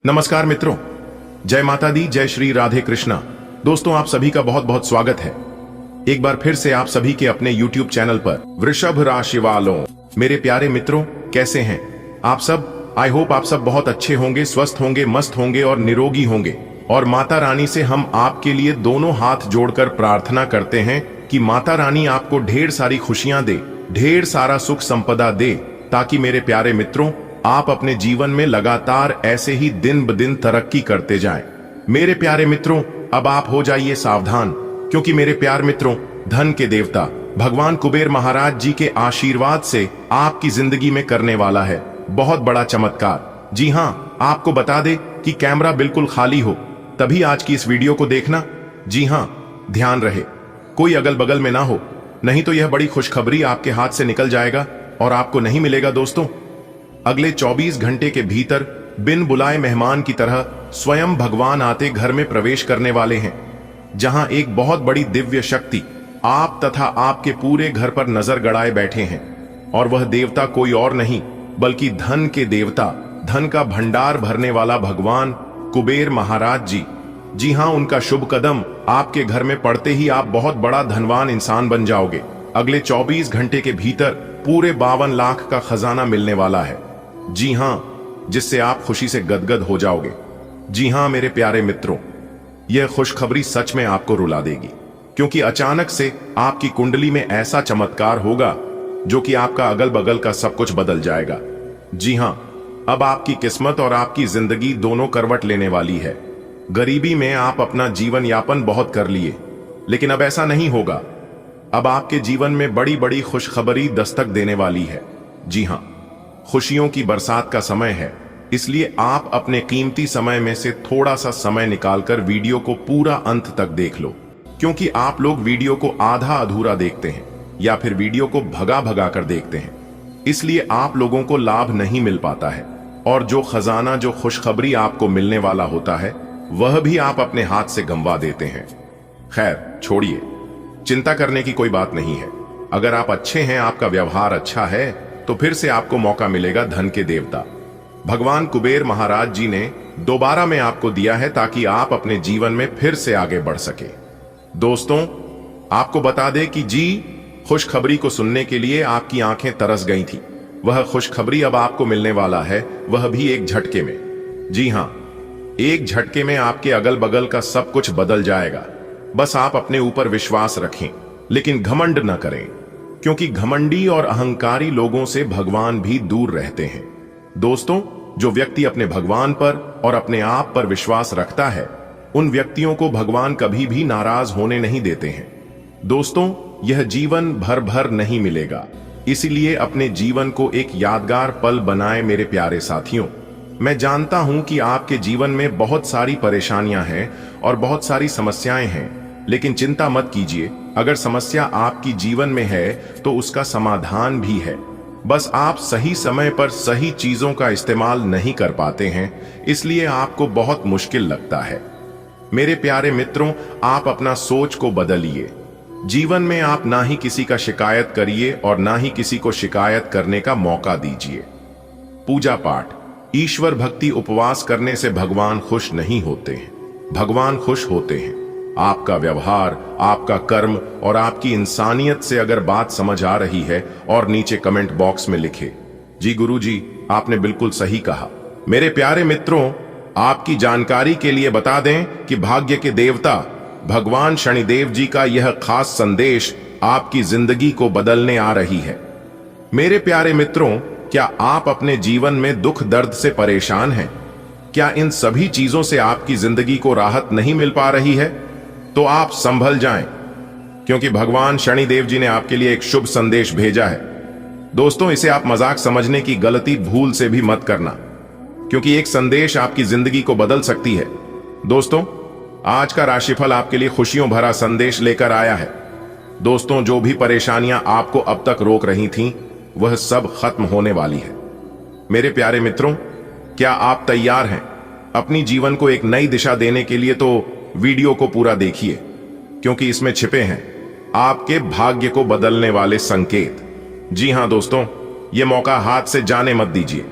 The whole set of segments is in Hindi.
नमस्कार मित्रों, जय माता दी, जय श्री राधे कृष्णा। दोस्तों, आप सभी का बहुत बहुत स्वागत है एक बार फिर से आप सभी के अपने YouTube चैनल पर। वृषभ राशि वालों, मेरे प्यारे मित्रों, कैसे हैं आप सब? आई होप आप सब बहुत अच्छे होंगे, स्वस्थ होंगे, मस्त होंगे और निरोगी होंगे। और माता रानी से हम आपके लिए दोनों हाथ जोड़कर प्रार्थना करते हैं कि माता रानी आपको ढेर सारी खुशियां दे, ढेर सारा सुख संपदा दे, ताकि मेरे प्यारे मित्रों आप अपने जीवन में लगातार ऐसे ही दिन ब दिन तरक्की करते जाएं। मेरे प्यारे मित्रों, अब आप हो जाइए सावधान, क्योंकि मेरे प्यार मित्रों, धन के देवता भगवान कुबेर महाराज जी के आशीर्वाद से आपकी जिंदगी में करने वाला है बहुत बड़ा चमत्कार। जी हाँ, आपको बता दे कि कैमरा बिल्कुल खाली हो तभी आज की इस वीडियो को देखना। जी हाँ, ध्यान रहे कोई अगल बगल में ना हो, नहीं तो यह बड़ी खुशखबरी आपके हाथ से निकल जाएगा और आपको नहीं मिलेगा। दोस्तों, अगले 24 घंटे के भीतर बिन बुलाए मेहमान की तरह स्वयं भगवान आते घर में प्रवेश करने वाले हैं, जहां एक बहुत बड़ी दिव्य शक्ति आप तथा आपके पूरे घर पर नजर गड़ाए बैठे हैं। और वह देवता कोई और नहीं बल्कि धन के देवता, धन का भंडार भरने वाला भगवान कुबेर महाराज जी। जी हां, उनका शुभ कदम आपके घर में पड़ते ही आप बहुत बड़ा धनवान इंसान बन जाओगे। अगले 24 घंटे के भीतर पूरे 52 लाख का खजाना मिलने वाला है। जी हां, जिससे आप खुशी से गदगद हो जाओगे। जी हां मेरे प्यारे मित्रों, यह खुशखबरी सच में आपको रुला देगी, क्योंकि अचानक से आपकी कुंडली में ऐसा चमत्कार होगा जो कि आपका अगल बगल का सब कुछ बदल जाएगा। जी हां, अब आपकी किस्मत और आपकी जिंदगी दोनों करवट लेने वाली है। गरीबी में आप अपना जीवन यापन बहुत कर लिए, लेकिन अब ऐसा नहीं होगा। अब आपके जीवन में बड़ी बड़ी खुशखबरी दस्तक देने वाली है। जी हां, खुशियों की बरसात का समय है, इसलिए आप अपने कीमती समय में से थोड़ा सा समय निकालकर वीडियो को पूरा अंत तक देख लो, क्योंकि आप लोग वीडियो को आधा अधूरा देखते हैं या फिर वीडियो को भगा भगा कर देखते हैं, इसलिए आप लोगों को लाभ नहीं मिल पाता है। और जो खजाना, जो खुशखबरी आपको मिलने वाला होता है, वह भी आप अपने हाथ से गंवा देते हैं। खैर छोड़िए, चिंता करने की कोई बात नहीं है। अगर आप अच्छे हैं, आपका व्यवहार अच्छा है, तो फिर से आपको मौका मिलेगा। धन के देवता भगवान कुबेर महाराज जी ने दोबारा में आपको दिया है ताकि आप अपने जीवन में फिर से आगे बढ़ सके। दोस्तों, आपको बता दें कि जी खुशखबरी को सुनने के लिए आपकी आंखें तरस गई थी। वह खुशखबरी अब आपको मिलने वाला है, वह भी एक झटके में। जी हां, एक झटके में आपके अगल बगल का सब कुछ बदल जाएगा। बस आप अपने ऊपर विश्वास रखें, लेकिन घमंड न करें, क्योंकि घमंडी और अहंकारी लोगों से भगवान भी दूर रहते हैं। दोस्तों, जो व्यक्ति अपने भगवान पर और अपने आप पर विश्वास रखता है, उन व्यक्तियों को भगवान कभी भी नाराज होने नहीं देते हैं। दोस्तों, यह जीवन भर भर नहीं मिलेगा, इसीलिए अपने जीवन को एक यादगार पल बनाएं मेरे प्यारे साथियों। मैं जानता हूं कि आपके जीवन में बहुत सारी परेशानियां हैं और बहुत सारी समस्याएं हैं, लेकिन चिंता मत कीजिए। अगर समस्या आपकी जीवन में है तो उसका समाधान भी है। बस आप सही समय पर सही चीजों का इस्तेमाल नहीं कर पाते हैं, इसलिए आपको बहुत मुश्किल लगता है। मेरे प्यारे मित्रों, आप अपना सोच को बदलिए। जीवन में आप ना ही किसी का शिकायत करिए और ना ही किसी को शिकायत करने का मौका दीजिए। पूजा पाठ, ईश्वर भक्ति, उपवास करने से भगवान खुश नहीं होते हैं। भगवान खुश होते हैं आपका व्यवहार, आपका कर्म और आपकी इंसानियत से। अगर बात समझ आ रही है और नीचे कमेंट बॉक्स में लिखे, जी गुरुजी, आपने बिल्कुल सही कहा। मेरे प्यारे मित्रों, आपकी जानकारी के लिए बता दें कि भाग्य के देवता भगवान शनिदेव जी का यह खास संदेश आपकी जिंदगी को बदलने आ रही है। मेरे प्यारे मित्रों, क्या आप अपने जीवन में दुख दर्द से परेशान हैं? क्या इन सभी चीजों से आपकी जिंदगी को राहत नहीं मिल पा रही है? तो आप संभल जाएं, क्योंकि भगवान शनिदेव जी ने आपके लिए एक शुभ संदेश भेजा है। दोस्तों, इसे आप मजाक समझने की गलती भूल से भी मत करना, क्योंकि एक संदेश आपकी जिंदगी को बदल सकती है। दोस्तों, आज का राशिफल आपके लिए खुशियों भरा संदेश लेकर आया है। दोस्तों, जो भी परेशानियां आपको अब तक रोक रही थीं, वह सब खत्म होने वाली है। मेरे प्यारे मित्रों, क्या आप तैयार हैं अपनी जीवन को एक नई दिशा देने के लिए? तो वीडियो को पूरा देखिए, क्योंकि इसमें छिपे हैं आपके भाग्य को बदलने वाले संकेत। जी हां दोस्तों, यह मौका हाथ से जाने मत दीजिए,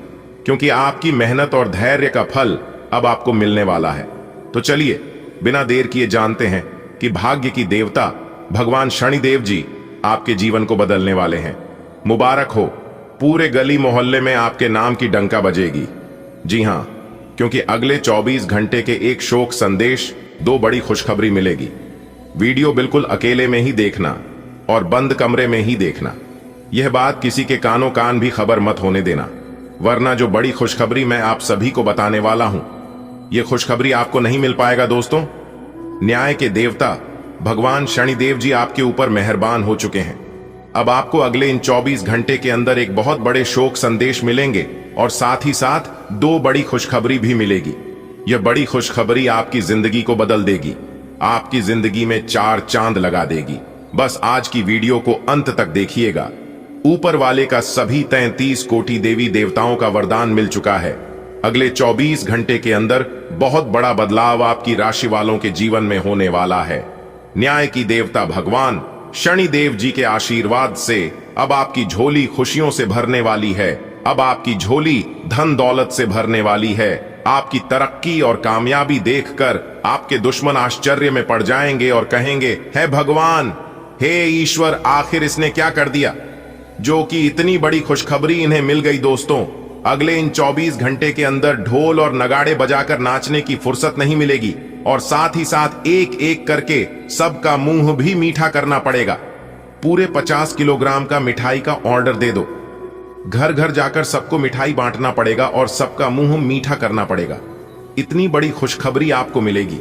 क्योंकि आपकी मेहनत और धैर्य का फल अब आपको मिलने वाला है। तो चलिए बिना देर किए जानते हैं कि भाग्य की देवता भगवान शनिदेव जी आपके जीवन को बदलने वाले हैं। मुबारक हो, पूरे गली मोहल्ले में आपके नाम की डंका बजेगी। जी हां, क्योंकि अगले 24 घंटे के एक शोक संदेश, 2 बड़ी खुशखबरी मिलेगी। वीडियो बिल्कुल अकेले में ही देखना और बंद कमरे में ही देखना। यह बात किसी के कानों कान भी खबर मत होने देना, वरना जो बड़ी खुशखबरी मैं आप सभी को बताने वाला हूं, यह खुशखबरी आपको नहीं मिल पाएगा दोस्तों। न्याय के देवता भगवान शनिदेव जी आपके ऊपर मेहरबान हो चुके हैं। अब आपको अगले इन 24 घंटे के अंदर एक बहुत बड़े शोक संदेश मिलेंगे और साथ ही साथ 2 बड़ी खुशखबरी भी मिलेगी। यह बड़ी खुशखबरी आपकी जिंदगी को बदल देगी, आपकी जिंदगी में 4 चांद लगा देगी। बस आज की वीडियो को अंत तक देखिएगा। ऊपर वाले का सभी 33 कोटि देवी देवताओं का वरदान मिल चुका है। अगले 24 घंटे के अंदर बहुत बड़ा बदलाव आपकी राशि वालों के जीवन में होने वाला है। न्याय की देवता भगवान शनिदेव जी के आशीर्वाद से अब आपकी झोली खुशियों से भरने वाली है। अब आपकी झोली धन दौलत से भरने वाली है। आपकी तरक्की और कामयाबी देखकर आपके दुश्मन आश्चर्य में पड़ जाएंगे और कहेंगे, हे भगवान, हे ईश्वर, आखिर इसने क्या कर दिया जो कि इतनी बड़ी खुशखबरी इन्हें मिल गई। दोस्तों, अगले इन 24 घंटे के अंदर ढोल और नगाड़े बजाकर नाचने की फुर्सत नहीं मिलेगी और साथ ही साथ एक एक करके सबका मुंह भी मीठा करना पड़ेगा। पूरे 50 किलोग्राम का मिठाई का ऑर्डर दे दो। घर घर जाकर सबको मिठाई बांटना पड़ेगा और सबका मुंह मीठा करना पड़ेगा। इतनी बड़ी खुशखबरी आपको मिलेगी।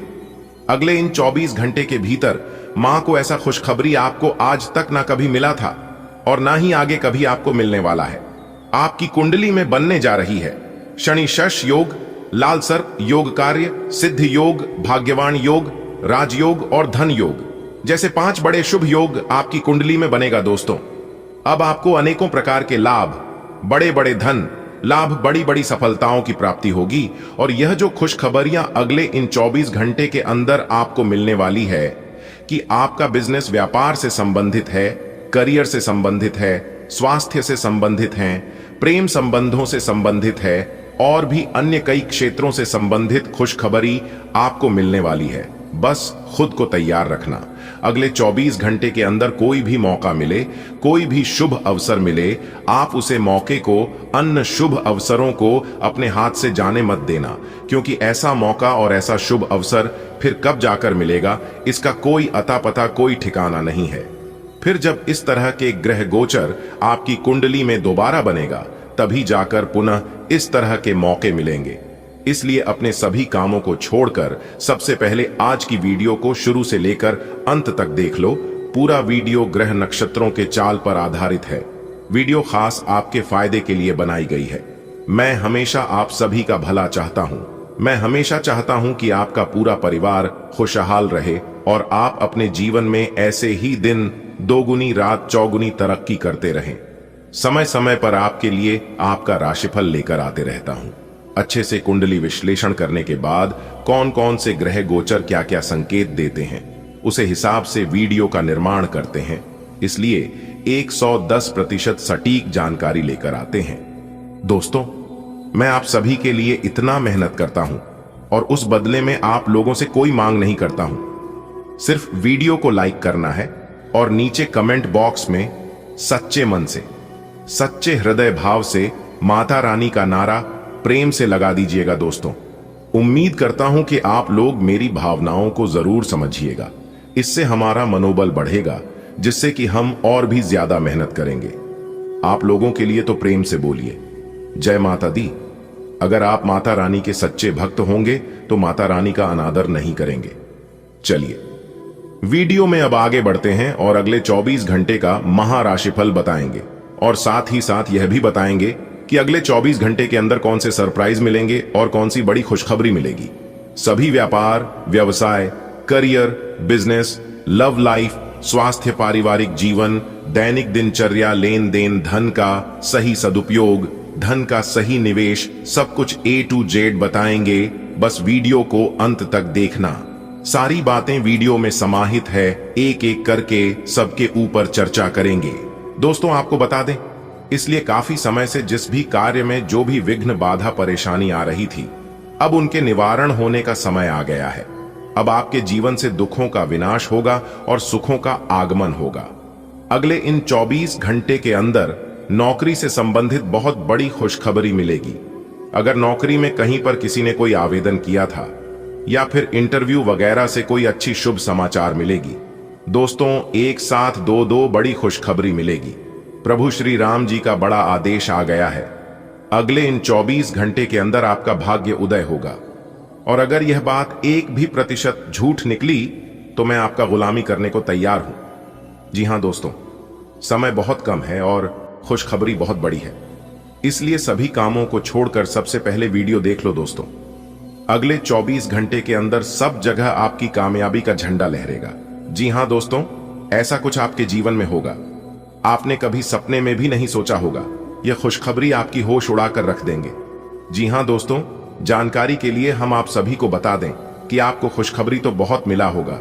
अगले इन 24 घंटे के भीतर मां को ऐसा खुशखबरी आपको आज तक ना कभी मिला था और ना ही आगे कभी आपको मिलने वाला है। आपकी कुंडली में बनने जा रही है शनि शश योग, लाल सर्प योग कार्य, सिद्ध योग, भाग्यवान योग, राजयोग और धन योग जैसे 5 बड़े शुभ योग आपकी कुंडली में बनेगा। दोस्तों, अब आपको अनेकों प्रकार के लाभ, बड़े बड़े धन लाभ, बड़ी बड़ी सफलताओं की प्राप्ति होगी। और यह जो खुशखबरियां अगले इन 24 घंटे के अंदर आपको मिलने वाली है कि आपका बिजनेस व्यापार से संबंधित है, करियर से संबंधित है, स्वास्थ्य से संबंधित है, प्रेम संबंधों से संबंधित है और भी अन्य कई क्षेत्रों से संबंधित खुशखबरी आपको मिलने वाली है। बस खुद को तैयार रखना। अगले 24 घंटे के अंदर कोई भी मौका मिले, कोई भी शुभ अवसर मिले, आप उसे मौके को, अन्य शुभ अवसरों को अपने हाथ से जाने मत देना, क्योंकि ऐसा मौका और ऐसा शुभ अवसर फिर कब जाकर मिलेगा इसका कोई अता पता, कोई ठिकाना नहीं है। फिर जब इस तरह के ग्रह गोचर आपकी कुंडली में दोबारा बनेगा, तभी जाकर पुनः इस तरह के मौके मिलेंगे। इसलिए अपने सभी कामों को छोड़कर सबसे पहले आज की वीडियो को शुरू से लेकर अंत तक देख लो। पूरा वीडियो ग्रह नक्षत्रों के चाल पर आधारित है। वीडियो खास आपके फायदे के लिए बनाई गई है। मैं हमेशा आप सभी का भला चाहता हूं। मैं हमेशा चाहता हूं कि आपका पूरा परिवार खुशहाल रहे और आप अपने जीवन में ऐसे ही दिन दोगुनी रात चौगुनी तरक्की करते रहें। समय समय पर आपके लिए आपका राशिफल लेकर आते रहता हूं। अच्छे से कुंडली विश्लेषण करने के बाद कौन कौन से ग्रह गोचर क्या क्या संकेत देते हैं, उसे हिसाब से वीडियो का निर्माण करते हैं। इसलिए 110% सटीक जानकारी लेकर आते हैं। दोस्तों, मैं आप सभी के लिए इतना मेहनत करता हूं और उस बदले में आप लोगों से कोई मांग नहीं करता हूं। सिर्फ वीडियो को लाइक करना है और नीचे कमेंट बॉक्स में सच्चे मन से, सच्चे हृदय भाव से माता रानी का नारा प्रेम से लगा दीजिएगा। दोस्तों, उम्मीद करता हूं कि आप लोग मेरी भावनाओं को जरूर समझिएगा। इससे हमारा मनोबल बढ़ेगा, जिससे कि हम और भी ज्यादा मेहनत करेंगे। आप लोगों के लिए तो प्रेम से बोलिए जय माता दी। अगर आप माता रानी के सच्चे भक्त होंगे तो माता रानी का अनादर नहीं करेंगे। चलिए वीडियो में अब आगे बढ़ते हैं और अगले 24 घंटे का महाराशिफल बताएंगे और साथ ही साथ यह भी बताएंगे कि अगले 24 घंटे के अंदर कौन से सरप्राइज मिलेंगे और कौन सी बड़ी खुशखबरी मिलेगी। सभी व्यापार, व्यवसाय, करियर, बिजनेस, लव लाइफ, स्वास्थ्य, पारिवारिक जीवन, दैनिक दिनचर्या, लेन देन, धन का सही सदुपयोग, धन का सही निवेश, सब कुछ A to Z बताएंगे। बस वीडियो को अंत तक देखना। सारी बातें वीडियो में समाहित है, एक एक करके सबके ऊपर चर्चा करेंगे। दोस्तों, आपको बता दें, इसलिए काफी समय से जिस भी कार्य में जो भी विघ्न, बाधा, परेशानी आ रही थी, अब उनके निवारण होने का समय आ गया है। अब आपके जीवन से दुखों का विनाश होगा और सुखों का आगमन होगा। अगले इन 24 घंटे के अंदर नौकरी से संबंधित बहुत बड़ी खुशखबरी मिलेगी। अगर नौकरी में कहीं पर किसी ने कोई आवेदन किया था या फिर इंटरव्यू वगैरह से कोई अच्छी शुभ समाचार मिलेगी। दोस्तों, एक साथ दो बड़ी खुशखबरी मिलेगी। प्रभु श्री राम जी का बड़ा आदेश आ गया है। अगले इन 24 घंटे के अंदर आपका भाग्य उदय होगा। और अगर यह बात 1% भी झूठ निकली तो मैं आपका गुलामी करने को तैयार हूं। जी हां दोस्तों, समय बहुत कम है और खुशखबरी बहुत बड़ी है, इसलिए सभी कामों को छोड़कर सबसे पहले वीडियो देख लो दोस्तों। अगले 24 घंटे के अंदर सब जगह आपकी कामयाबी का झंडा लहरेगा। जी हां दोस्तों, ऐसा कुछ आपके जीवन में होगा आपने कभी सपने में भी नहीं सोचा होगा। यह खुशखबरी आपकी होश उड़ाकर रख देंगे। जी हां दोस्तों, जानकारी के लिए हम आप सभी को बता दें कि आपको खुशखबरी तो बहुत मिला होगा,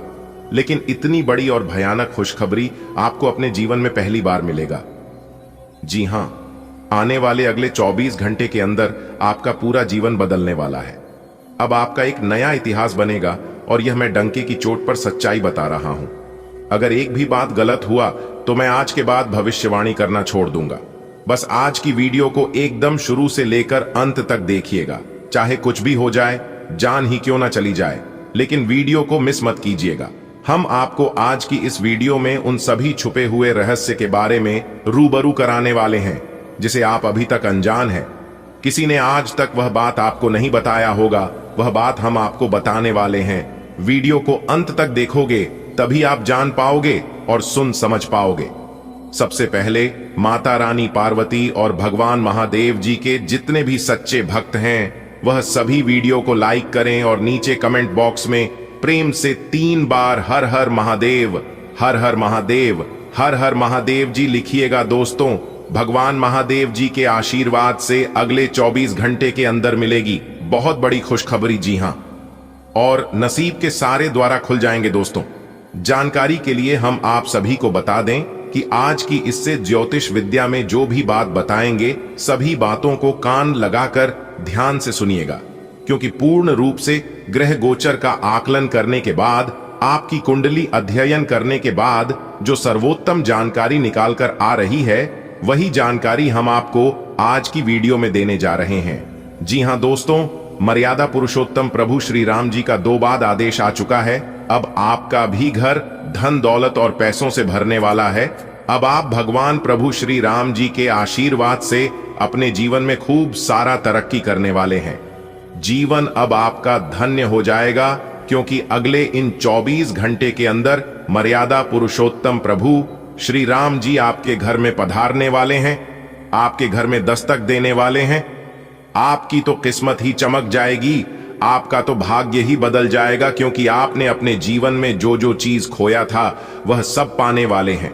लेकिन इतनी बड़ी और भयानक खुशखबरी आपको अपने जीवन में पहली बार मिलेगा। जी हां, आने वाले अगले 24 घंटे के अंदर आपका पूरा जीवन बदलने वाला है। अब आपका एक नया इतिहास बनेगा और यह मैं डंके की चोट पर सच्चाई बता रहा हूं। अगर एक भी बात गलत हुआ तो मैं आज के बाद भविष्यवाणी करना छोड़ दूंगा। बस आज की वीडियो को एकदम शुरू से लेकर अंत तक देखिएगा। चाहे कुछ भी हो जाए, जान ही क्यों ना चली जाए, लेकिन वीडियो को मिस मत कीजिएगा। हम आपको आज की इस वीडियो में उन सभी छुपे हुए रहस्य के बारे में रूबरू कराने वाले हैं जिसे आप अभी तक अनजान हैं। किसी ने आज तक वह बात आपको नहीं बताया होगा, वह बात हम आपको बताने वाले हैं। वीडियो को अंत तक देखोगे तभी आप जान पाओगे और सुन समझ पाओगे। सबसे पहले माता रानी पार्वती और भगवान महादेव जी के जितने भी सच्चे भक्त हैं वह सभी वीडियो को लाइक करें और नीचे कमेंट बॉक्स में प्रेम से 3 बार हर हर महादेव, हर हर महादेव, हर हर महादेव जी लिखिएगा। दोस्तों, भगवान महादेव जी के आशीर्वाद से अगले 24 घंटे के अंदर मिलेगी बहुत बड़ी खुशखबरी। जी हां, और नसीब के सारे द्वारा खुल जाएंगे। दोस्तों, जानकारी के लिए हम आप सभी को बता दें कि आज की इससे ज्योतिष विद्या में जो भी बात बताएंगे सभी बातों को कान लगाकर ध्यान से सुनिएगा, क्योंकि पूर्ण रूप से ग्रह गोचर का आकलन करने के बाद, आपकी कुंडली अध्ययन करने के बाद जो सर्वोत्तम जानकारी निकालकर आ रही है वही जानकारी हम आपको आज की वीडियो में देने जा रहे हैं। जी हां दोस्तों, मर्यादा पुरुषोत्तम प्रभु श्री राम जी का 2 बार आदेश आ चुका है। अब आपका भी घर धन दौलत और पैसों से भरने वाला है। अब आप भगवान प्रभु श्री राम जी के आशीर्वाद से अपने जीवन में खूब सारा तरक्की करने वाले हैं। जीवन अब आपका धन्य हो जाएगा, क्योंकि अगले इन 24 घंटे के अंदर मर्यादा पुरुषोत्तम प्रभु श्री राम जी आपके घर में पधारने वाले हैं, आपके घर में दस्तक देने वाले हैं। आपकी तो किस्मत ही चमक जाएगी, आपका तो भाग्य ही बदल जाएगा, क्योंकि आपने अपने जीवन में जो जो चीज खोया था वह सब पाने वाले हैं।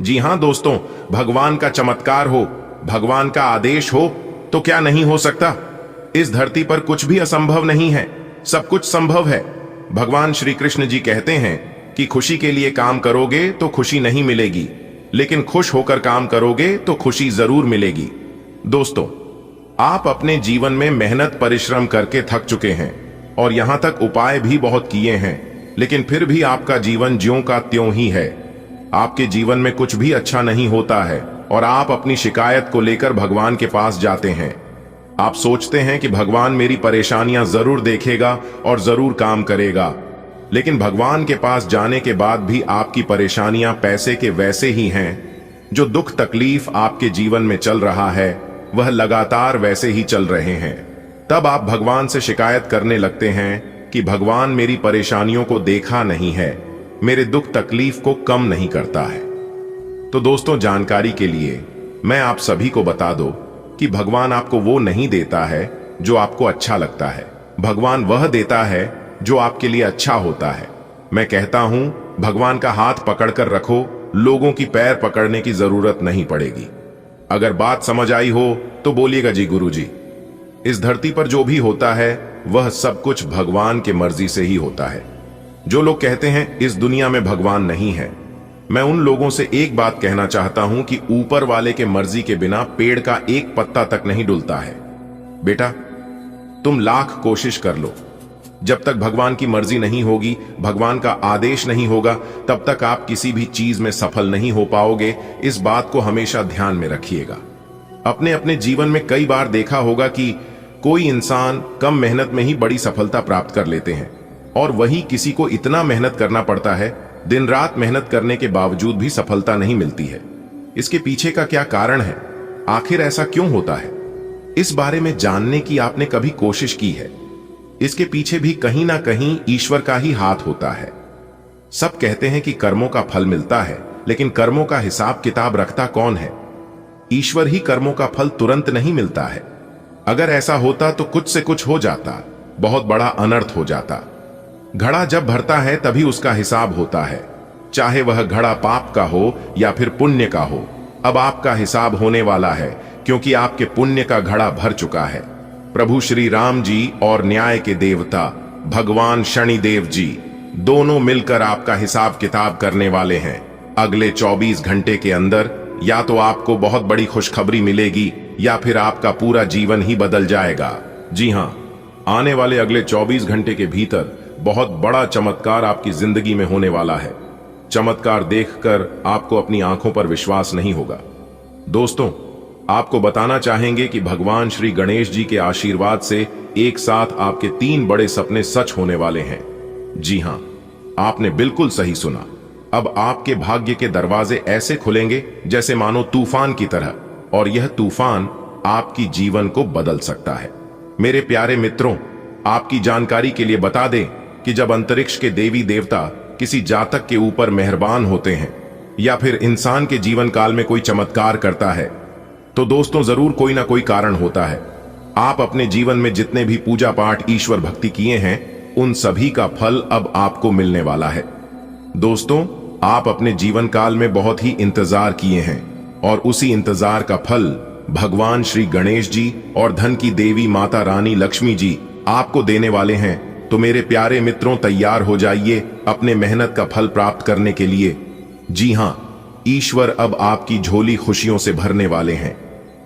जी हां दोस्तों, भगवान का चमत्कार हो, भगवान का आदेश हो तो क्या नहीं हो सकता। इस धरती पर कुछ भी असंभव नहीं है, सब कुछ संभव है। भगवान श्री कृष्ण जी कहते हैं कि खुशी के लिए काम करोगे तो खुशी नहीं मिलेगी, लेकिन खुश होकर काम करोगे तो खुशी जरूर मिलेगी। दोस्तों, आप अपने जीवन में मेहनत परिश्रम करके थक चुके हैं और यहां तक उपाय भी बहुत किए हैं, लेकिन फिर भी आपका जीवन ज्यों का त्यों ही है। आपके जीवन में कुछ भी अच्छा नहीं होता है और आप अपनी शिकायत को लेकर भगवान के पास जाते हैं। आप सोचते हैं कि भगवान मेरी परेशानियां जरूर देखेगा और जरूर काम करेगा, लेकिन भगवान के पास जाने के बाद भी आपकी परेशानियां पैसे के वैसे ही हैं। जो दुख तकलीफ आपके जीवन में चल रहा है वह लगातार वैसे ही चल रहे हैं। तब आप भगवान से शिकायत करने लगते हैं कि भगवान मेरी परेशानियों को देखा नहीं है, मेरे दुख तकलीफ को कम नहीं करता है। तो दोस्तों, जानकारी के लिए मैं आप सभी को बता दूं कि भगवान आपको वो नहीं देता है जो आपको अच्छा लगता है, भगवान वह देता है जो आपके लिए अच्छा होता है। मैं कहता हूं, भगवान का हाथ पकड़कर रखो, लोगों की पैर पकड़ने की जरूरत नहीं पड़ेगी। अगर बात समझ आई हो तो बोलिएगा जी गुरुजी। इस धरती पर जो भी होता है वह सब कुछ भगवान के मर्जी से ही होता है। जो लोग कहते हैं इस दुनिया में भगवान नहीं है, मैं उन लोगों से एक बात कहना चाहता हूं कि ऊपर वाले के मर्जी के बिना पेड़ का एक पत्ता तक नहीं डुलता है। बेटा, तुम लाख कोशिश कर लो, जब तक भगवान की मर्जी नहीं होगी, भगवान का आदेश नहीं होगा, तब तक आप किसी भी चीज में सफल नहीं हो पाओगे। इस बात को हमेशा ध्यान में रखिएगा। अपने अपने जीवन में कई बार देखा होगा कि कोई इंसान कम मेहनत में ही बड़ी सफलता प्राप्त कर लेते हैं, और वहीं किसी को इतना मेहनत करना पड़ता है, दिन रात मेहनत करने के बावजूद भी सफलता नहीं मिलती है। इसके पीछे का क्या कारण है? आखिर ऐसा क्यों होता है? इस बारे में जानने की आपने कभी कोशिश की है? इसके पीछे भी कहीं ना कहीं ईश्वर का ही हाथ होता है। सब कहते हैं कि कर्मों का फल मिलता है, लेकिन कर्मों का हिसाब किताब रखता कौन है? ईश्वर ही कर्मों का फल तुरंत नहीं मिलता है। अगर ऐसा होता तो कुछ से कुछ हो जाता, बहुत बड़ा अनर्थ हो जाता। घड़ा जब भरता है तभी उसका हिसाब होता है, चाहे वह घड़ा पाप का हो या फिर पुण्य का हो। अब आपका हिसाब होने वाला है, क्योंकि आपके पुण्य का घड़ा भर चुका है। प्रभु श्री राम जी और न्याय के देवता भगवान शनिदेव जी दोनों मिलकर आपका हिसाब किताब करने वाले हैं। अगले 24 घंटे के अंदर या तो आपको बहुत बड़ी खुशखबरी मिलेगी या फिर आपका पूरा जीवन ही बदल जाएगा। जी हां, आने वाले अगले 24 घंटे के भीतर बहुत बड़ा चमत्कार आपकी जिंदगी में होने वाला है। चमत्कार देखकर आपको अपनी आंखों पर विश्वास नहीं होगा। दोस्तों, आपको बताना चाहेंगे कि भगवान श्री गणेश जी के आशीर्वाद से एक साथ आपके 3 बड़े सपने सच होने वाले हैं। जी हां, आपने बिल्कुल सही सुना। अब आपके भाग्य के दरवाजे ऐसे खुलेंगे जैसे मानो तूफान की तरह, और यह तूफान आपकी जीवन को बदल सकता है। मेरे प्यारे मित्रों, आपकी जानकारी के लिए बता दें कि जब अंतरिक्ष के देवी देवता किसी जातक के ऊपर मेहरबान होते हैं या फिर इंसान के जीवन काल में कोई चमत्कार करता है, तो दोस्तों जरूर कोई ना कोई कारण होता है। आप अपने जीवन में जितने भी पूजा पाठ, ईश्वर भक्ति किए हैं, उन सभी का फल अब आपको मिलने वाला है। दोस्तों, आप अपने जीवन काल में बहुत ही इंतजार किए हैं, और उसी इंतजार का फल भगवान श्री गणेश जी और धन की देवी माता रानी लक्ष्मी जी आपको देने वाले हैं। तो मेरे प्यारे मित्रों, तैयार हो जाइए अपने मेहनत का फल प्राप्त करने के लिए। जी हां, ईश्वर अब आपकी झोली खुशियों से भरने वाले हैं।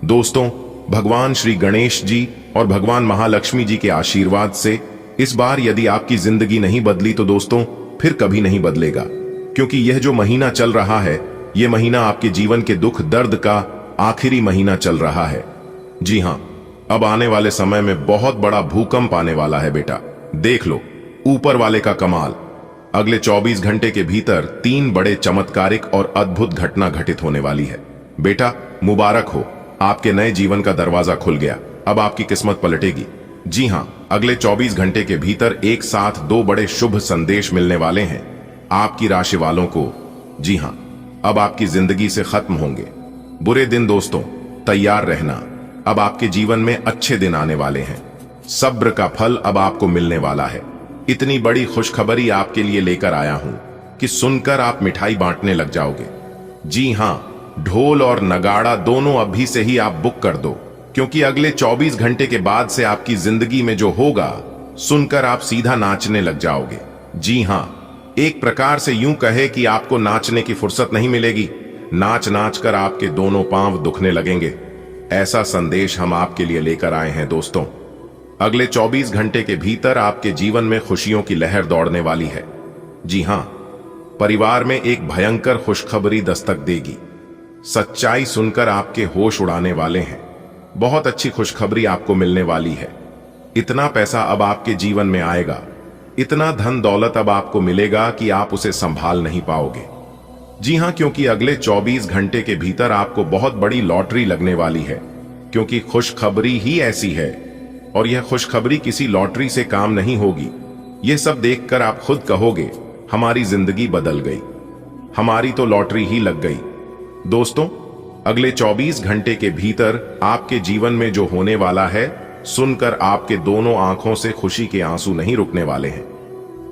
दोस्तों, भगवान श्री गणेश जी और भगवान महालक्ष्मी जी के आशीर्वाद से इस बार यदि आपकी जिंदगी नहीं बदली तो दोस्तों फिर कभी नहीं बदलेगा, क्योंकि यह जो महीना चल रहा है, यह महीना आपके जीवन के दुख दर्द का आखिरी महीना चल रहा है। जी हां, अब आने वाले समय में बहुत बड़ा भूकंप आने वाला है बेटा। देख लो ऊपर वाले का कमाल। अगले 24 घंटे के भीतर 3 बड़े चमत्कारिक और अद्भुत घटना घटित होने वाली है। बेटा मुबारक हो, आपके नए जीवन का दरवाजा खुल गया। अब आपकी किस्मत पलटेगी। जी हां, अगले 24 घंटे के भीतर एक साथ 2 बड़े शुभ संदेश मिलने वाले हैं आपकी राशि वालों को। जी हां, अब आपकी जिंदगी से खत्म होंगे बुरे दिन। दोस्तों तैयार रहना, अब आपके जीवन में अच्छे दिन आने वाले हैं। सब्र का फल अब आपको मिलने वाला है। इतनी बड़ी खुशखबरी आपके लिए लेकर आया हूं कि सुनकर आप मिठाई बांटने लग जाओगे। जी हां, ढोल और नगाड़ा दोनों अभी से ही आप बुक कर दो, क्योंकि अगले 24 घंटे के बाद से आपकी जिंदगी में जो होगा, सुनकर आप सीधा नाचने लग जाओगे। जी हां, एक प्रकार से यूं कहे कि आपको नाचने की फुर्सत नहीं मिलेगी। नाच नाच कर आपके दोनों पांव दुखने लगेंगे। ऐसा संदेश हम आपके लिए लेकर आए हैं। दोस्तों, अगले 24 घंटे के भीतर आपके जीवन में खुशियों की लहर दौड़ने वाली है। जी हां, परिवार में एक भयंकर खुशखबरी दस्तक देगी। सच्चाई सुनकर आपके होश उड़ाने वाले हैं। बहुत अच्छी खुशखबरी आपको मिलने वाली है। इतना पैसा अब आपके जीवन में आएगा, इतना धन दौलत अब आपको मिलेगा कि आप उसे संभाल नहीं पाओगे। जी हां, क्योंकि अगले 24 घंटे के भीतर आपको बहुत बड़ी लॉटरी लगने वाली है, क्योंकि खुशखबरी ही ऐसी है। और यह खुशखबरी किसी लॉटरी से काम नहीं होगी। यह सब देखकर आप खुद कहोगे, हमारी जिंदगी बदल गई, हमारी तो लॉटरी ही लग गई। दोस्तों, अगले 24 घंटे के भीतर आपके जीवन में जो होने वाला है, सुनकर आपके दोनों आंखों से खुशी के आंसू नहीं रुकने वाले हैं।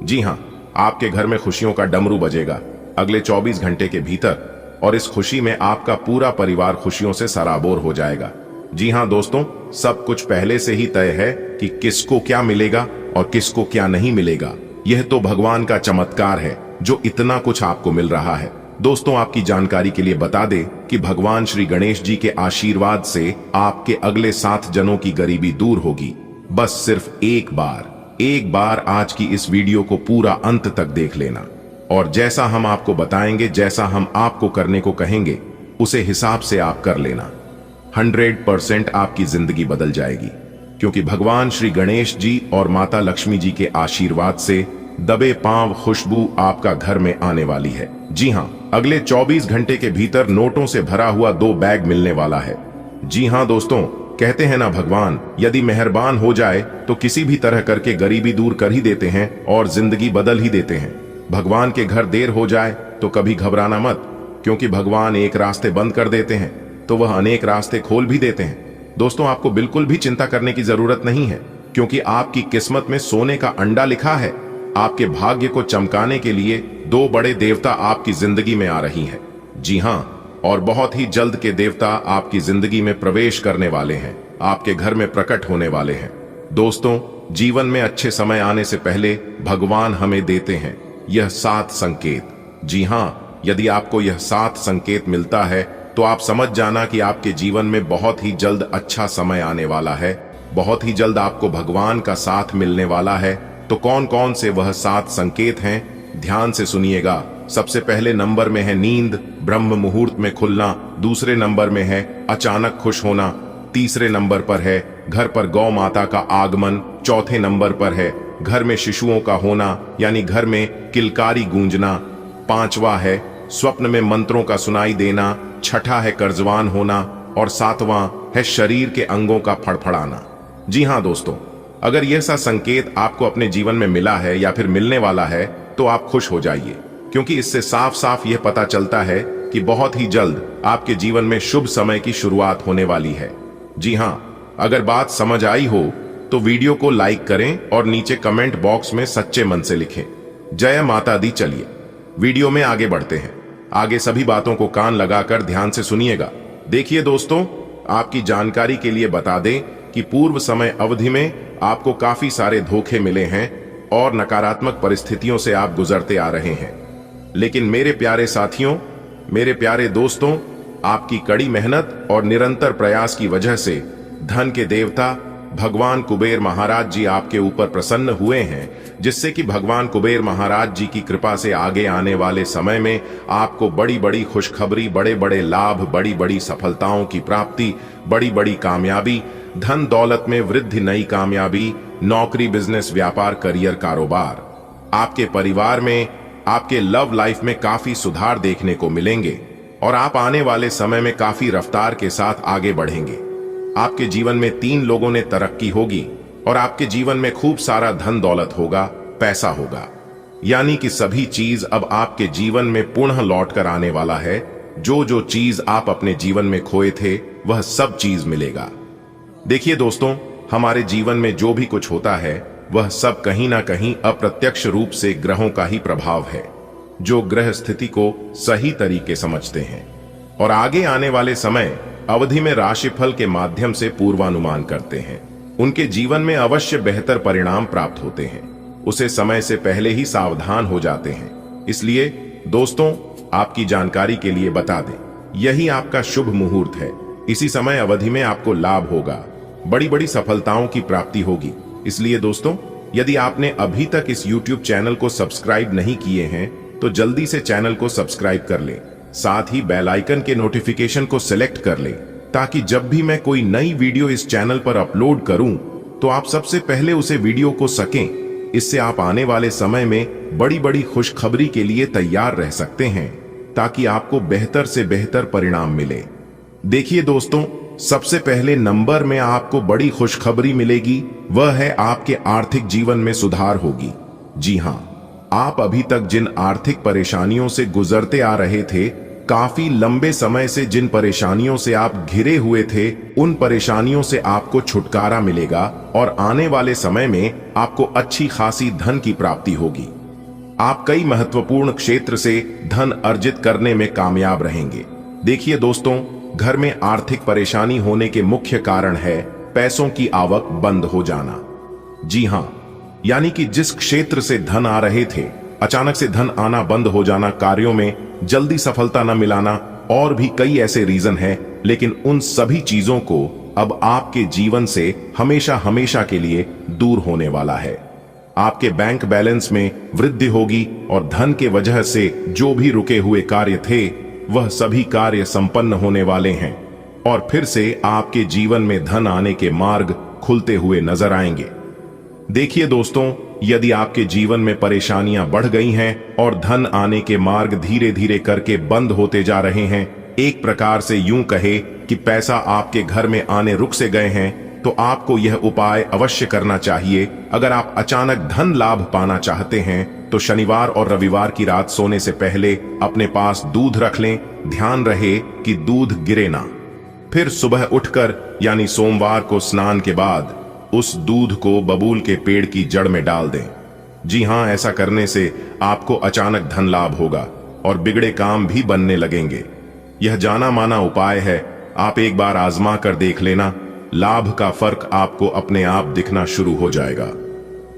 जी हां, आपके घर में खुशियों का डमरू बजेगा अगले 24 घंटे के भीतर, और इस खुशी में आपका पूरा परिवार खुशियों से सराबोर हो जाएगा। जी हां दोस्तों, सब कुछ पहले से ही तय है कि किसको क्या मिलेगा और किसको क्या नहीं मिलेगा। यह तो भगवान का चमत्कार है जो इतना कुछ आपको मिल रहा है। दोस्तों, आपकी जानकारी के लिए बता दें कि भगवान श्री गणेश जी के आशीर्वाद से आपके अगले 7 जनों की गरीबी दूर होगी। बस सिर्फ एक बार आज की इस वीडियो को पूरा अंत तक देख लेना, और जैसा हम आपको बताएंगे, जैसा हम आपको करने को कहेंगे, उसे हिसाब से आप कर लेना। 100% आपकी जिंदगी बदल जाएगी, क्योंकि भगवान श्री गणेश जी और माता लक्ष्मी जी के आशीर्वाद से दबे पांव खुशबू आपका घर में आने वाली है। जी हां, अगले 24 घंटे के भीतर नोटों से भरा हुआ 2 बैग मिलने वाला है। जी हां दोस्तों, कहते हैं ना, भगवान यदि मेहरबान हो जाए तो किसी भी तरह करके गरीबी दूर कर ही देते हैं और जिंदगी बदल ही देते हैं। भगवान के घर देर हो जाए तो कभी घबराना मत, क्योंकि भगवान एक रास्ते बंद कर देते हैं तो वह अनेक रास्ते खोल भी देते हैं। दोस्तों, आपको बिल्कुल भी चिंता करने की जरूरत नहीं है, क्योंकि आपकी किस्मत में सोने का अंडा लिखा है। आपके भाग्य को चमकाने के लिए 2 बड़े देवता आपकी जिंदगी में आ रही हैं। जी हां, और बहुत ही जल्द के देवता आपकी जिंदगी में प्रवेश करने वाले हैं, आपके घर में प्रकट होने वाले हैं। दोस्तों, जीवन में अच्छे समय आने से पहले भगवान हमें देते हैं यह 7 संकेत। जी हां, यदि आपको यह 7 संकेत मिलता है तो आप समझ जाना कि आपके जीवन में बहुत ही जल्द अच्छा समय आने वाला है, बहुत ही जल्द आपको भगवान का साथ मिलने वाला है। तो कौन कौन से वह 7 संकेत हैं, ध्यान से सुनिएगा। सबसे पहले नंबर में है नींद, ब्रह्म मुहूर्त में खुलना। दूसरे नंबर में है अचानक खुश होना। तीसरे नंबर पर है घर पर गौ माता का आगमन। चौथे नंबर पर है घर में शिशुओं का होना, यानी घर में किलकारी गूंजना। 5वां है स्वप्न में मंत्रों का सुनाई देना। 6ठा है कर्जवान होना, और 7वां है शरीर के अंगों का फड़फड़ाना। जी हां दोस्तों, अगर यह सा संकेत आपको अपने जीवन में मिला है या फिर मिलने वाला है तो आप खुश हो जाइए, क्योंकि इससे साफ साफ यह पता चलता है कि बहुत ही जल्द आपके जीवन में शुभ समय की शुरुआत होने वाली है। जी हां, अगर बात समझ आई हो तो वीडियो को लाइक करें और नीचे कमेंट बॉक्स में सच्चे मन से लिखें जय माता दी। चलिए वीडियो में आगे बढ़ते हैं। आगे सभी बातों को कान लगाकर ध्यान से सुनिएगा। देखिए दोस्तों, आपकी जानकारी के लिए बता दें कि पूर्व समय अवधि में आपको काफी सारे धोखे मिले हैं और नकारात्मक परिस्थितियों से आप गुजरते आ रहे हैं। लेकिन मेरे प्यारे साथियों, मेरे प्यारे दोस्तों, आपकी कड़ी मेहनत और निरंतर प्रयास की वजह से धन के देवता भगवान कुबेर महाराज जी आपके ऊपर प्रसन्न हुए हैं, जिससे कि भगवान कुबेर महाराज जी की कृपा से आगे आने वाले समय में आपको बड़ी बड़ी खुशखबरी, बड़े बड़े लाभ, बड़ी बड़ी सफलताओं की प्राप्ति, बड़ी बड़ी कामयाबी, धन दौलत में वृद्धि, नई कामयाबी, नौकरी, बिजनेस, व्यापार, करियर, कारोबार। आपके परिवार में, आपके लव लाइफ में काफी सुधार देखने को मिलेंगे और आप आने वाले समय में काफी रफ्तार के साथ आगे बढ़ेंगे। आपके जीवन में 3 लोगों ने तरक्की होगी और आपके जीवन में खूब सारा धन दौलत होगा, पैसा होगा, यानी कि सभी चीज अब आपके जीवन में पुनः लौट कर आने वाला है। जो जो चीज आप अपने जीवन में खोए थे वह सब चीज मिलेगा। देखिए दोस्तों, हमारे जीवन में जो भी कुछ होता है वह सब कहीं ना कहीं अप्रत्यक्ष रूप से ग्रहों का ही प्रभाव है, जो ग्रह स्थिति को सही तरीके समझते हैं और आगे आने वाले समय अवधि में राशिफल के माध्यम से पूर्वानुमान करते हैं। उनके जीवन में अवश्य बेहतर परिणाम प्राप्त होते हैं, उसे समय से पहले ही सावधान हो जाते हैं। इसलिए दोस्तों, आपकी जानकारी के लिए बता दें, यही आपका शुभ मुहूर्त है। इसी समय अवधि में आपको लाभ होगा, बड़ी बड़ी सफलताओं की प्राप्ति होगी। इसलिए दोस्तों, यदि आपने अभी तक इस YouTube चैनल को सब्सक्राइब नहीं किए हैं तो जल्दी से चैनल को सब्सक्राइब कर लें, साथ ही बेल आइकन के नोटिफिकेशन को सिलेक्ट कर लें, ताकि जब भी मैं कोई नई वीडियो इस चैनल पर अपलोड करूं तो आप सबसे पहले उसे वीडियो को सकें। इससे आप आने वाले समय में बड़ी बड़ी खुशखबरी के लिए तैयार रह सकते हैं, ताकि आपको बेहतर से बेहतर परिणाम मिले। देखिए दोस्तों, सबसे पहले नंबर में आपको बड़ी खुशखबरी मिलेगी, वह है आपके आर्थिक जीवन में सुधार होगी। जी हां, आप अभी तक जिन आर्थिक परेशानियों से गुजरते आ रहे थे, काफी लंबे समय से जिन परेशानियों से आप घिरे हुए थे, उन परेशानियों से आपको छुटकारा मिलेगा और आने वाले समय में आपको अच्छी खासी धन की प्राप्ति होगी। आप कई महत्वपूर्ण क्षेत्र से धन अर्जित करने में कामयाब रहेंगे। देखिए दोस्तों, घर में आर्थिक परेशानी होने के मुख्य कारण है पैसों की आवक बंद हो जाना। जी हां, यानी कि जिस क्षेत्र से धन आ रहे थे, अचानक से धन आना बंद हो जाना, कार्यों में जल्दी सफलता न मिलाना, और भी कई ऐसे रीजन हैं। लेकिन उन सभी चीजों को अब आपके जीवन से हमेशा हमेशा के लिए दूर होने वाला है। आपके बैंक बैलेंस में वृद्धि होगी और धन के वजह से जो भी रुके हुए कार्य थे वह सभी कार्य संपन्न होने वाले हैं और फिर से आपके जीवन में धन आने के मार्ग खुलते हुए नजर आएंगे। देखिए दोस्तों, यदि आपके जीवन में परेशानियां बढ़ गई हैं और धन आने के मार्ग धीरे धीरे करके बंद होते जा रहे हैं, एक प्रकार से यूं कहे कि पैसा आपके घर में आने रुक से गए हैं, तो आपको यह उपाय अवश्य करना चाहिए। अगर आप अचानक धन लाभ पाना चाहते हैं तो शनिवार और रविवार की रात सोने से पहले अपने पास दूध रख लें। ध्यान रहे कि दूध गिरे ना। फिर सुबह उठकर यानी सोमवार को स्नान के बाद उस दूध को बबूल के पेड़ की जड़ में डाल दें। जी हां, ऐसा करने से आपको अचानक धन लाभ होगा और बिगड़े काम भी बनने लगेंगे। यह जाना माना उपाय है, आप एक बार आजमा कर देख लेना। लाभ का फर्क आपको अपने आप दिखना शुरू हो जाएगा।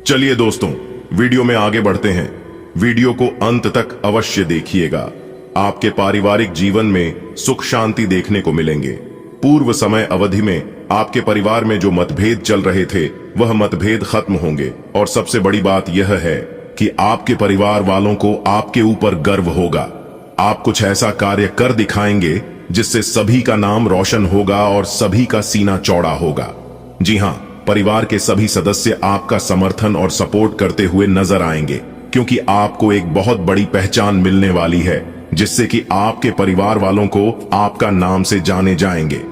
चलिए दोस्तों, वीडियो में आगे बढ़ते हैं। वीडियो को अंत तक अवश्य देखिएगा। आपके पारिवारिक जीवन में सुख शांति देखने को मिलेंगे। पूर्व समय अवधि में आपके परिवार में जो मतभेद चल रहे थे वह मतभेद खत्म होंगे और सबसे बड़ी बात यह है कि आपके परिवार वालों को आपके ऊपर गर्व होगा। आप कुछ ऐसा कार्य कर दिखाएंगे जिससे सभी का नाम रोशन होगा और सभी का सीना चौड़ा होगा। जी हां, परिवार के सभी सदस्य आपका समर्थन और सपोर्ट करते हुए नजर आएंगे, क्योंकि आपको एक बहुत बड़ी पहचान मिलने वाली है जिससे कि आपके परिवार वालों को आपका नाम से जाने जाएंगे।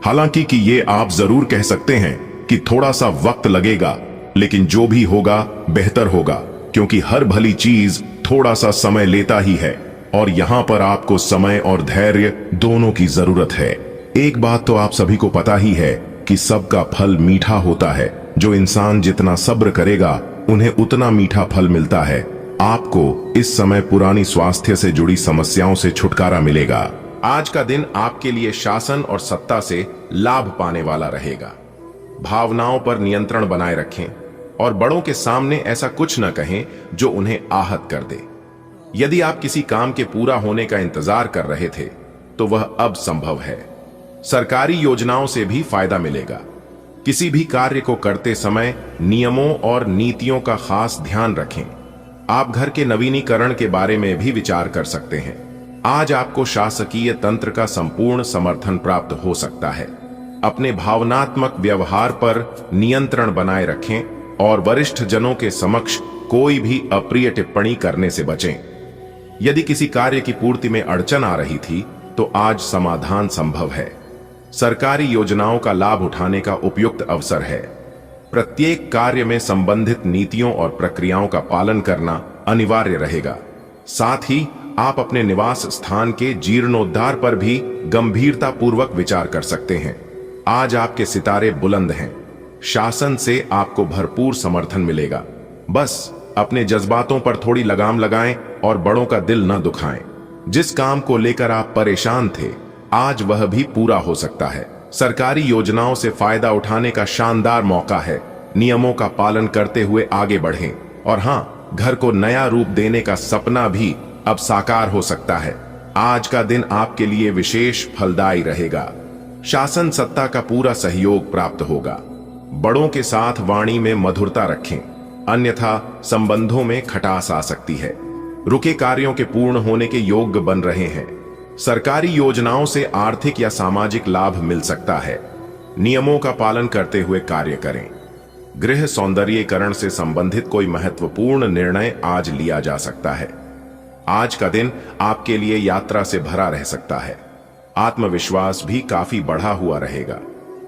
हालांकि कि ये आप जरूर कह सकते हैं कि थोड़ा सा वक्त लगेगा, लेकिन जो भी होगा बेहतर होगा, क्योंकि हर भली चीज थोड़ा सा समय लेता ही है और यहाँ पर आपको समय और धैर्य दोनों की जरूरत है। एक बात तो आप सभी को पता ही है कि सबका फल मीठा होता है। जो इंसान जितना सब्र करेगा उन्हें उतना मीठा फल मिलता है। आपको इस समय पुरानी स्वास्थ्य से जुड़ी समस्याओं से छुटकारा मिलेगा। आज का दिन आपके लिए शासन और सत्ता से लाभ पाने वाला रहेगा। भावनाओं पर नियंत्रण बनाए रखें और बड़ों के सामने ऐसा कुछ न कहें जो उन्हें आहत कर दे। यदि आप किसी काम के पूरा होने का इंतजार कर रहे थे तो वह अब संभव है। सरकारी योजनाओं से भी फायदा मिलेगा। किसी भी कार्य को करते समय नियमों और नीतियों का खास ध्यान रखें। आप घर के नवीनीकरण के बारे में भी विचार कर सकते हैं। आज आपको शासकीय तंत्र का संपूर्ण समर्थन प्राप्त हो सकता है। अपने भावनात्मक व्यवहार पर नियंत्रण बनाए रखें और वरिष्ठ जनों के समक्ष कोई भी अप्रिय टिप्पणी करने से बचें। यदि किसी कार्य की पूर्ति में अड़चन आ रही थी तो आज समाधान संभव है। सरकारी योजनाओं का लाभ उठाने का उपयुक्त अवसर है। प्रत्येक कार्य में संबंधित नीतियों और प्रक्रियाओं का पालन करना अनिवार्य रहेगा। साथ ही आप अपने निवास स्थान के जीर्णोद्धार पर भी गंभीरता पूर्वक विचार कर सकते हैं। आज आपके सितारे बुलंद हैं। शासन से आपको भरपूर समर्थन मिलेगा। बस अपने जज्बातों पर थोड़ी लगाम लगाएं और बड़ों का दिल न दुखाएं। जिस काम को लेकर आप परेशान थे आज वह भी पूरा हो सकता है। सरकारी योजनाओं से फायदा उठाने का शानदार मौका है। नियमों का पालन करते हुए आगे बढ़ें और हां, घर को नया रूप देने का सपना भी अब साकार हो सकता है। आज का दिन आपके लिए विशेष फलदायी रहेगा। शासन सत्ता का पूरा सहयोग प्राप्त होगा। बड़ों के साथ वाणी में मधुरता रखें, अन्यथा संबंधों में खटास आ सकती है। रुके कार्यों के पूर्ण होने के योग्य बन रहे हैं। सरकारी योजनाओं से आर्थिक या सामाजिक लाभ मिल सकता है। नियमों का पालन करते हुए कार्य करें। गृह सौंदर्यीकरण से संबंधित कोई महत्वपूर्ण निर्णय आज लिया जा सकता है। आज का दिन आपके लिए यात्रा से भरा रह सकता है। आत्मविश्वास भी काफी बढ़ा हुआ रहेगा।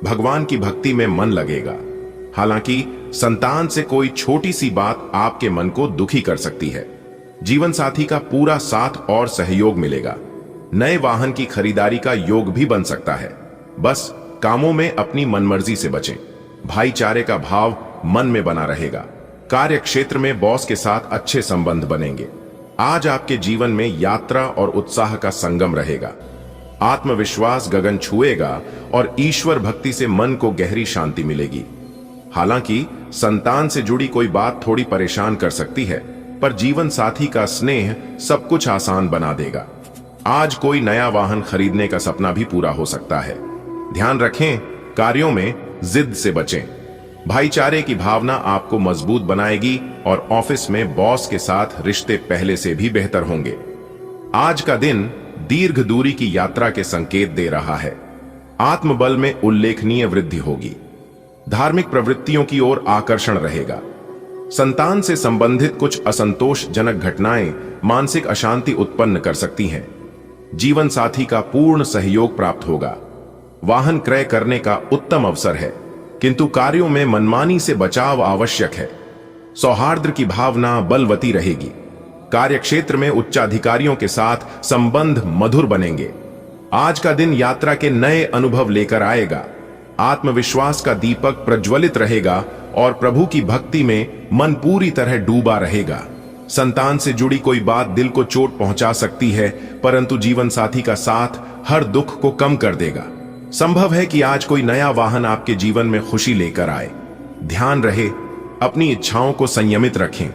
भगवान की भक्ति में मन लगेगा। हालांकि संतान से कोई छोटी सी बात आपके मन को दुखी कर सकती है। जीवन साथी का पूरा साथ और सहयोग मिलेगा। नए वाहन की खरीदारी का योग भी बन सकता है। बस कामों में अपनी मनमर्जी से बचें। भाईचारे का भाव मन में बना रहेगा। कार्य क्षेत्र में बॉस के साथ अच्छे संबंध बनेंगे। आज आपके जीवन में यात्रा और उत्साह का संगम रहेगा। आत्मविश्वास गगन छुएगा और ईश्वर भक्ति से मन को गहरी शांति मिलेगी। हालांकि संतान से जुड़ी कोई बात थोड़ी परेशान कर सकती है, पर जीवन साथी का स्नेह सब कुछ आसान बना देगा। आज कोई नया वाहन खरीदने का सपना भी पूरा हो सकता है। ध्यान रखें, कार्यों में जिद से बचें। भाईचारे की भावना आपको मजबूत बनाएगी और ऑफिस में बॉस के साथ रिश्ते पहले से भी बेहतर होंगे। आज का दिन दीर्घ दूरी की यात्रा के संकेत दे रहा है। आत्मबल में उल्लेखनीय वृद्धि होगी। धार्मिक प्रवृत्तियों की ओर आकर्षण रहेगा। संतान से संबंधित कुछ असंतोषजनक घटनाएं मानसिक अशांति उत्पन्न कर सकती हैं। जीवन साथी का पूर्ण सहयोग प्राप्त होगा। वाहन क्रय करने का उत्तम अवसर है, किंतु कार्यों में मनमानी से बचाव आवश्यक है। सौहार्द की भावना बलवती रहेगी। कार्यक्षेत्र में उच्चाधिकारियों के साथ संबंध मधुर बनेंगे। आज का दिन यात्रा के नए अनुभव लेकर आएगा। आत्मविश्वास का दीपक प्रज्वलित रहेगा और प्रभु की भक्ति में मन पूरी तरह डूबा रहेगा। संतान से जुड़ी कोई बात दिल को चोट पहुंचा सकती है, परंतु जीवन साथी का साथ हर दुख को कम कर देगा। संभव है कि आज कोई नया वाहन आपके जीवन में खुशी लेकर आए। ध्यान रहे, अपनी इच्छाओं को संयमित रखें।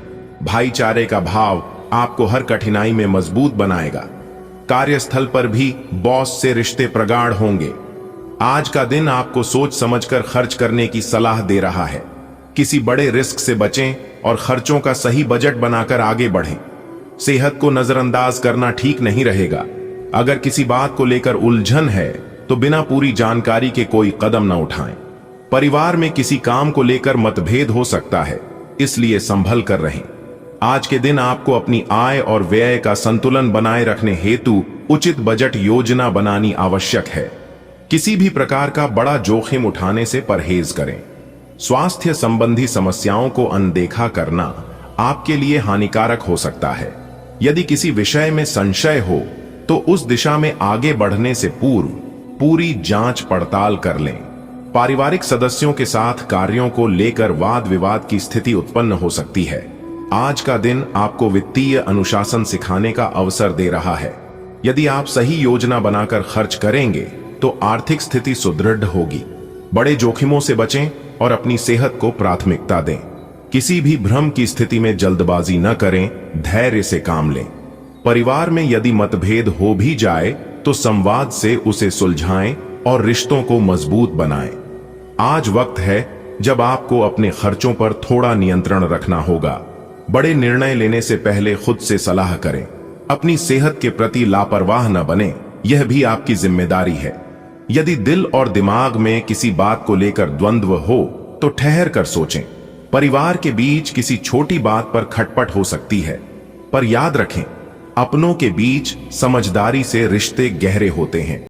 भाईचारे का भाव आपको हर कठिनाई में मजबूत बनाएगा। कार्यस्थल पर भी बॉस से रिश्ते प्रगाढ़ होंगे। आज का दिन आपको सोच समझकर खर्च करने की सलाह दे रहा है। किसी बड़े रिस्क से बचें और खर्चों का सही बजट बनाकर आगे बढ़ें। सेहत को नजरअंदाज करना ठीक नहीं रहेगा। अगर किसी बात को लेकर उलझन है तो बिना पूरी जानकारी के कोई कदम न उठाएं। परिवार में किसी काम को लेकर मतभेद हो सकता है, इसलिए संभल कर रहें। आज के दिन आपको अपनी आय और व्यय का संतुलन बनाए रखने हेतु उचित बजट योजना बनानी आवश्यक है। किसी भी प्रकार का बड़ा जोखिम उठाने से परहेज करें। स्वास्थ्य संबंधी समस्याओं को अनदेखा करना आपके लिए हानिकारक हो सकता है। यदि किसी विषय में संशय हो तो उस दिशा में आगे बढ़ने से पूर्व पूरी जांच पड़ताल कर लें। पारिवारिक सदस्यों के साथ कार्यों को लेकर वाद विवाद की स्थिति उत्पन्न हो सकती है। आज का दिन आपको वित्तीय अनुशासन सिखाने का अवसर दे रहा है। यदि आप सही योजना बनाकर खर्च करेंगे तो आर्थिक स्थिति सुदृढ़ होगी। बड़े जोखिमों से बचें और अपनी सेहत को प्राथमिकता दें। किसी भी भ्रम की स्थिति में जल्दबाजी न करें, धैर्य से काम लें। परिवार में यदि मतभेद हो भी जाए तो संवाद से उसे सुलझाएं और रिश्तों को मजबूत बनाएं। आज वक्त है जब आपको अपने खर्चों पर थोड़ा नियंत्रण रखना होगा। बड़े निर्णय लेने से पहले खुद से सलाह करें। अपनी सेहत के प्रति लापरवाह न बने, यह भी आपकी जिम्मेदारी है। यदि दिल और दिमाग में किसी बात को लेकर द्वंद्व हो तो ठहर कर सोचें। परिवार के बीच किसी छोटी बात पर खटपट हो सकती है, पर याद रखें, अपनों के बीच समझदारी से रिश्ते गहरे होते हैं।